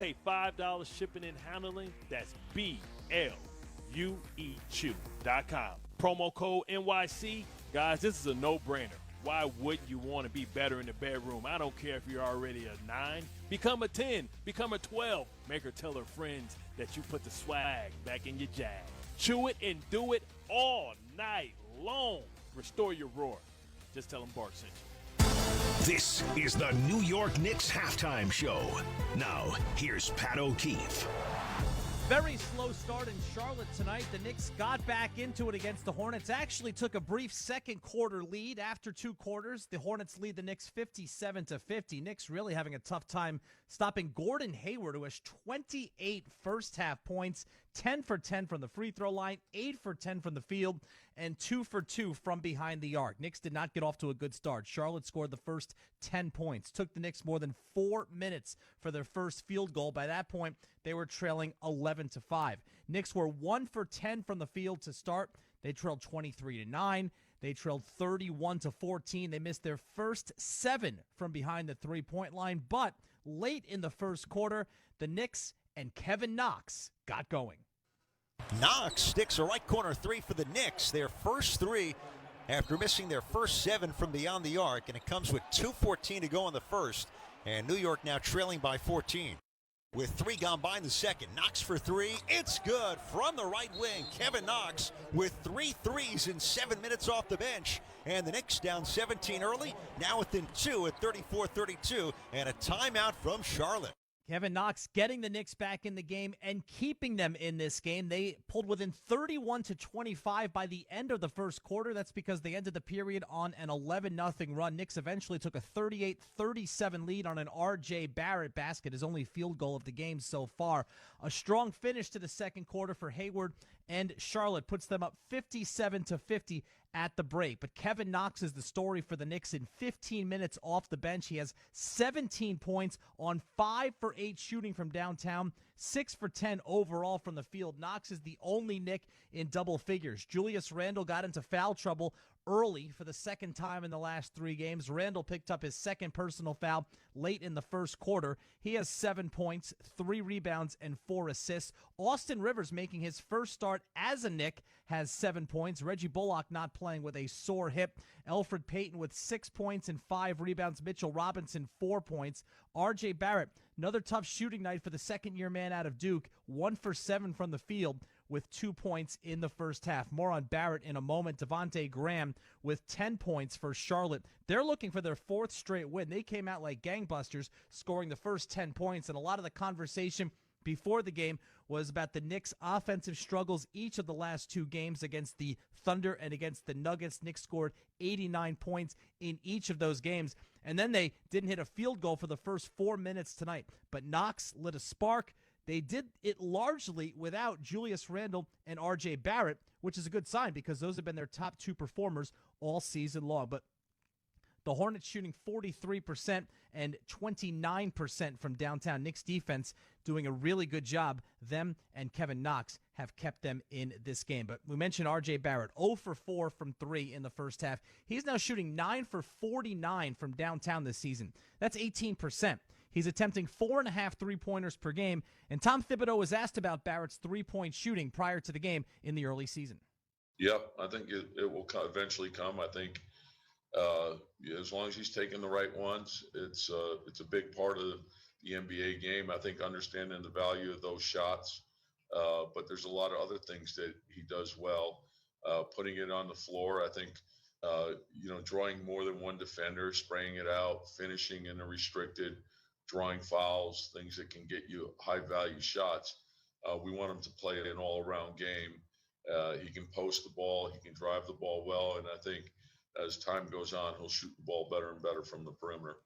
Pay $5 shipping and handling. That's BLUEChew.com. Promo code NYC. Guys, this is a no-brainer. Why wouldn't you want to be better in the bedroom? I don't care if you're already a 9. Become a 10. Become a 12. Make her tell her friends that you put the swag back in your jag. Chew it and do it all night long. Restore your roar. Just tell them Bart sent you. This is the New York Knicks halftime show. Now, here's Pat O'Keefe. Very slow start in Charlotte tonight. The Knicks got back into it against the Hornets. Actually took a brief second quarter lead. After 2 quarters, the Hornets lead the Knicks 57-50. Knicks really having a tough time stopping Gordon Hayward, who has 28 first half points, 10 for 10 from the free throw line, 8 for 10 from the field, and 2 for 2 from behind the arc. Knicks did not get off to a good start. Charlotte scored the first 10 points. Took the Knicks more than 4 minutes for their first field goal. By that point, they were trailing 11-5. Knicks were 1 for 10 from the field to start. They trailed 23-9. They trailed 31-14. They missed their first 7 from behind the three-point line. But late in the first quarter, the Knicks and Kevin Knox got going. Knox sticks a right corner 3 for the Knicks. Their first 3 after missing their first 7 from beyond the arc. And it comes with 2:14 to go in the first. And New York now trailing by 14. With 3 gone by in the second. Knox for 3. It's good from the right wing. Kevin Knox with 3 threes in 7 minutes off the bench. And the Knicks down 17 early. Now within 2 at 34-32. And a timeout from Charlotte. Kevin Knox getting the Knicks back in the game and keeping them in this game. They pulled within 31-25 by the end of the first quarter. That's because they ended the period on an 11-0 run. Knicks eventually took a 38-37 lead on an R.J. Barrett basket, his only field goal of the game so far. A strong finish to the second quarter for Hayward, and Charlotte puts them up 57-50 at the break. But Kevin Knox is the story for the Knicks in 15 minutes off the bench. He has 17 points on 5 for 8 shooting from downtown, 6 for 10 overall from the field. Knox is the only Knick in double figures. Julius Randle got into foul trouble early for the second time in the last 3 games. Randle picked up his second personal foul late in the first quarter. He has 7 points, 3 rebounds, and 4 assists. Austin Rivers, making his first start as a Knick, has 7 points. Reggie Bullock not playing with a sore hip. Elfrid Payton with 6 points and 5 rebounds. Mitchell Robinson, 4 points. R.J. Barrett, another tough shooting night for the second-year man out of Duke. 1 for 7 from the field with 2 points in the first half. More on Barrett in a moment. Devontae Graham with 10 points for Charlotte. They're looking for their 4th straight win. They came out like gangbusters, scoring the first 10 points, and a lot of the conversation before the game was about the Knicks' offensive struggles each of the last 2 games against the Thunder and against the Nuggets. Knicks scored 89 points in each of those games, and then they didn't hit a field goal for the first 4 minutes tonight. But Knox lit a spark. They did it largely without Julius Randle and R.J. Barrett, which is a good sign because those have been their top 2 performers all season long. But the Hornets shooting 43% and 29% from downtown. Knicks defense doing a really good job. Them and Kevin Knox have kept them in this game. But we mentioned R.J. Barrett, 0 for 4 from 3 in the first half. He's now shooting 9 for 49 from downtown this season. That's 18%. He's attempting 4.5 three-pointers per game, and Tom Thibodeau was asked about Barrett's three-point shooting prior to the game in the early season. Yep, I think it will eventually come. I think as long as he's taking the right ones, it's a big part of the NBA game. I think understanding the value of those shots, but there's a lot of other things that he does well. Putting it on the floor, I think, drawing more than one defender, spraying it out, finishing in the restricted, drawing fouls, things that can get you high-value shots. We want him to play an all-around game. He can post the ball. He can drive the ball well. And I think as time goes on, he'll shoot the ball better and better from the perimeter.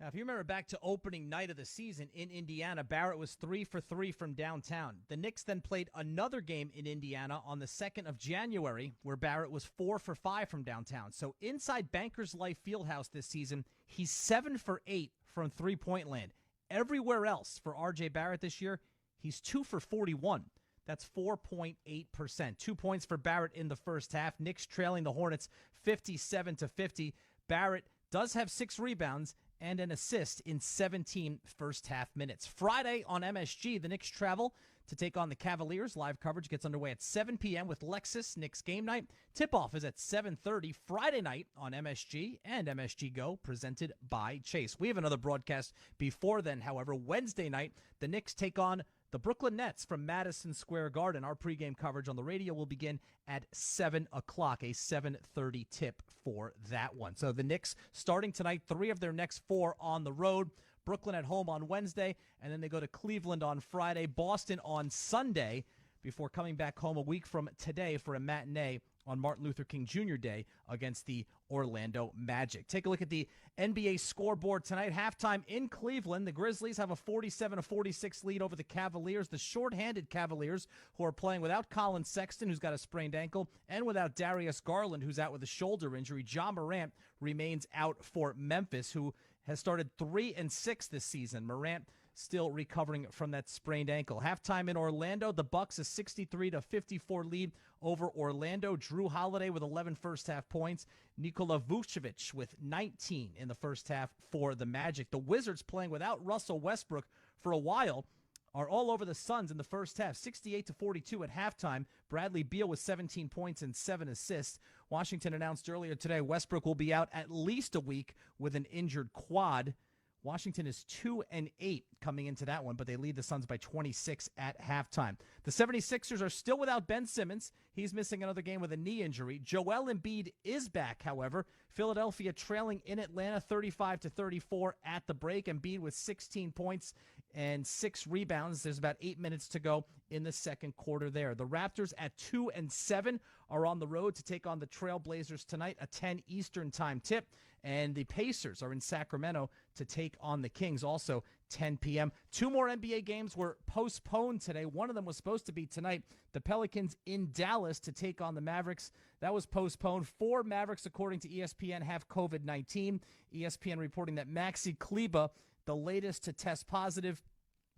Now, if you remember back to opening night of the season in Indiana, Barrett was 3 for 3 from downtown. The Knicks then played another game in Indiana on the 2nd of January, where Barrett was 4 for 5 from downtown. So inside Bankers Life Fieldhouse this season, he's 7 for 8 from three-point land. Everywhere else for R.J. Barrett this year, he's 2 for 41. That's 4.8%. 2 points for Barrett in the first half. Knicks trailing the Hornets 57-50. Barrett does have 6 rebounds and an assist in 17 first-half minutes. Friday on MSG, the Knicks travel to take on the Cavaliers. Live coverage gets underway at 7 p.m. with Lexus Knicks Game Night. Tip-off is at 7:30 Friday night on MSG and MSG Go, presented by Chase. We have another broadcast before then, however. Wednesday night, the Knicks take on the Brooklyn Nets from Madison Square Garden. Our pregame coverage on the radio will begin at 7 o'clock, a 7:30 tip for that one. So the Knicks starting tonight, 3 of their next 4 on the road. Brooklyn at home on Wednesday, and then they go to Cleveland on Friday, Boston on Sunday, before coming back home a week from today for a matinee on Martin Luther King Jr. Day against the Orlando Magic. Take a look at the NBA scoreboard tonight. Halftime in Cleveland, the Grizzlies have a 47-46 lead over the Cavaliers. The shorthanded Cavaliers, who are playing without Colin Sexton, who's got a sprained ankle, and without Darius Garland, who's out with a shoulder injury. Ja Morant remains out for Memphis, who has started 3-6 this season. Morant still recovering from that sprained ankle. Halftime in Orlando, the Bucks a 63-54 lead over Orlando. Drew Holiday with 11 first-half points. Nikola Vucevic with 19 in the first half for the Magic. The Wizards, playing without Russell Westbrook for a while, are all over the Suns in the first half, 68-42 at halftime. Bradley Beal with 17 points and 7 assists. Washington announced earlier today Westbrook will be out at least a week with an injured quad. Washington is 2-8 coming into that one, but they lead the Suns by 26 at halftime. The 76ers are still without Ben Simmons. He's missing another game with a knee injury. Joel Embiid is back, however. Philadelphia trailing in Atlanta 35-34 at the break. Embiid with 16 points and 6 rebounds. There's about 8 minutes to go in the second quarter there. The Raptors at 2-7 are on the road to take on the Trailblazers tonight, a 10 Eastern time tip. And the Pacers are in Sacramento to take on the Kings, also 10 p.m. 2 more NBA games were postponed today. One of them was supposed to be tonight. The Pelicans in Dallas to take on the Mavericks. That was postponed. 4 Mavericks, according to ESPN, have COVID-19. ESPN reporting that Maxi Kleber, the latest to test positive.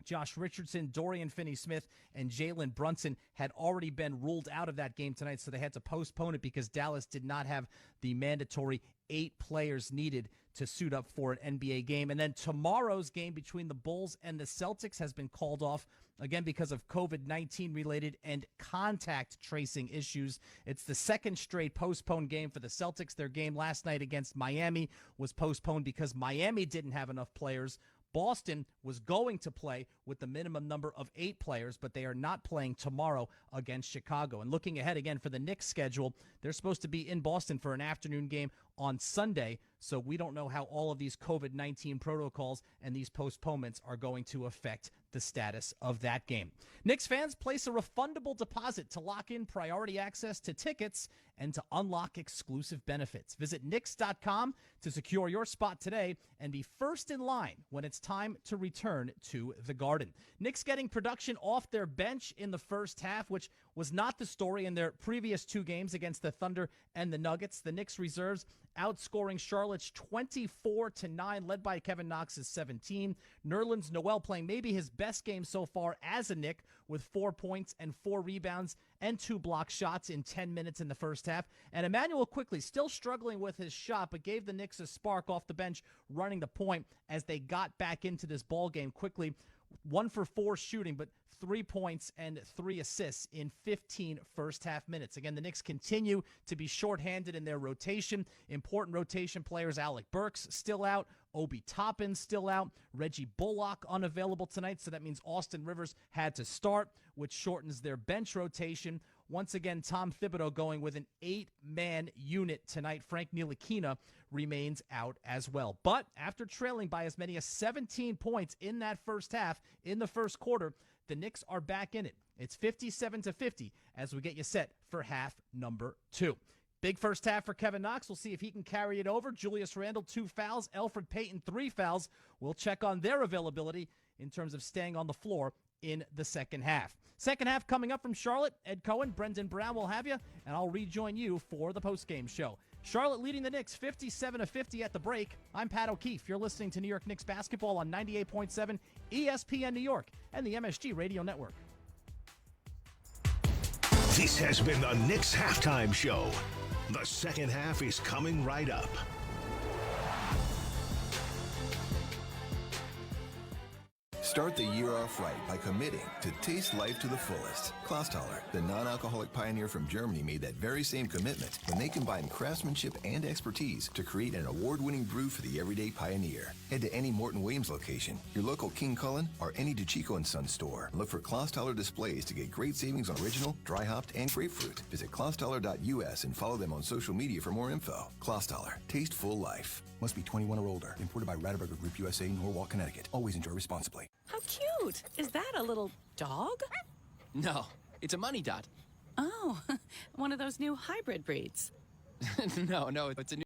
Josh Richardson, Dorian Finney-Smith, and Jalen Brunson had already been ruled out of that game tonight, so they had to postpone it because Dallas did not have the mandatory 8 players needed to suit up for an NBA game. And then tomorrow's game between the Bulls and the Celtics has been called off, again, because of COVID-19 related and contact tracing issues. It's the second straight postponed game for the Celtics. Their game last night against Miami was postponed because Miami didn't have enough players. Boston was going to play with the minimum number of 8 players, but they are not playing tomorrow against Chicago. And looking ahead again for the Knicks schedule, they're supposed to be in Boston for an afternoon game on Sunday, so we don't know how all of these COVID-19 protocols and these postponements are going to affect the status of that game. Knicks fans, place a refundable deposit to lock in priority access to tickets and to unlock exclusive benefits. Visit Knicks.com to secure your spot today and be first in line when it's time to return to the Garden. Knicks getting production off their bench in the first half, which was not the story in their previous 2 games against the Thunder and the Nuggets. The Knicks reserves outscoring Charlotte's 24-9, led by Kevin Knox's 17. Nerlens Noel playing maybe his best game so far as a Knick with 4 points and 4 rebounds and 2 block shots in 10 minutes in the first half. And Emmanuel quickly still struggling with his shot, but gave the Knicks a spark off the bench running the point as they got back into this ball game quickly. 1 for 4 shooting, but 3 points and 3 assists in 15 first-half minutes. Again, the Knicks continue to be shorthanded in their rotation. Important rotation players, Alec Burks still out, Obi Toppin still out, Reggie Bullock unavailable tonight, so that means Austin Rivers had to start, which shortens their bench rotation. Once again, Tom Thibodeau going with an 8-man unit tonight. Frank Ntilikina remains out as well. But after trailing by as many as 17 points in that first half, in the first quarter, the Knicks are back in it. It's 57-50 as we get you set for half number 2. Big first half for Kevin Knox. We'll see if he can carry it over. Julius Randle, 2 fouls. Elfrid Payton, 3 fouls. We'll check on their availability in terms of staying on the floor in the second half. Second half coming up from Charlotte. Ed Cohen, Brendan Brown will have you, and I'll rejoin you for the postgame show. Charlotte leading the Knicks 57-50 at the break. I'm Pat O'Keefe. You're listening to New York Knicks basketball on 98.7 ESPN New York and the MSG Radio Network. This has been the Knicks Halftime Show. The second half is coming right up. Start the year off right by committing to taste life to the fullest. Klosthaler, the non-alcoholic pioneer from Germany, made that very same commitment when they combined craftsmanship and expertise to create an award-winning brew for the everyday pioneer. Head to any Morton Williams location, your local King Cullen, or any DeChico & Son store. Look for Klosthaler displays to get great savings on original, dry hopped, and grapefruit. Visit klosthaler.us and follow them on social media for more info. Klosthaler, taste full life. Must be 21 or older. Imported by Radaburger Group USA, Norwalk, Connecticut. Always enjoy responsibly. How cute! Is that a little dog? No, it's a money dot. Oh, one of those new hybrid breeds. No, it's a new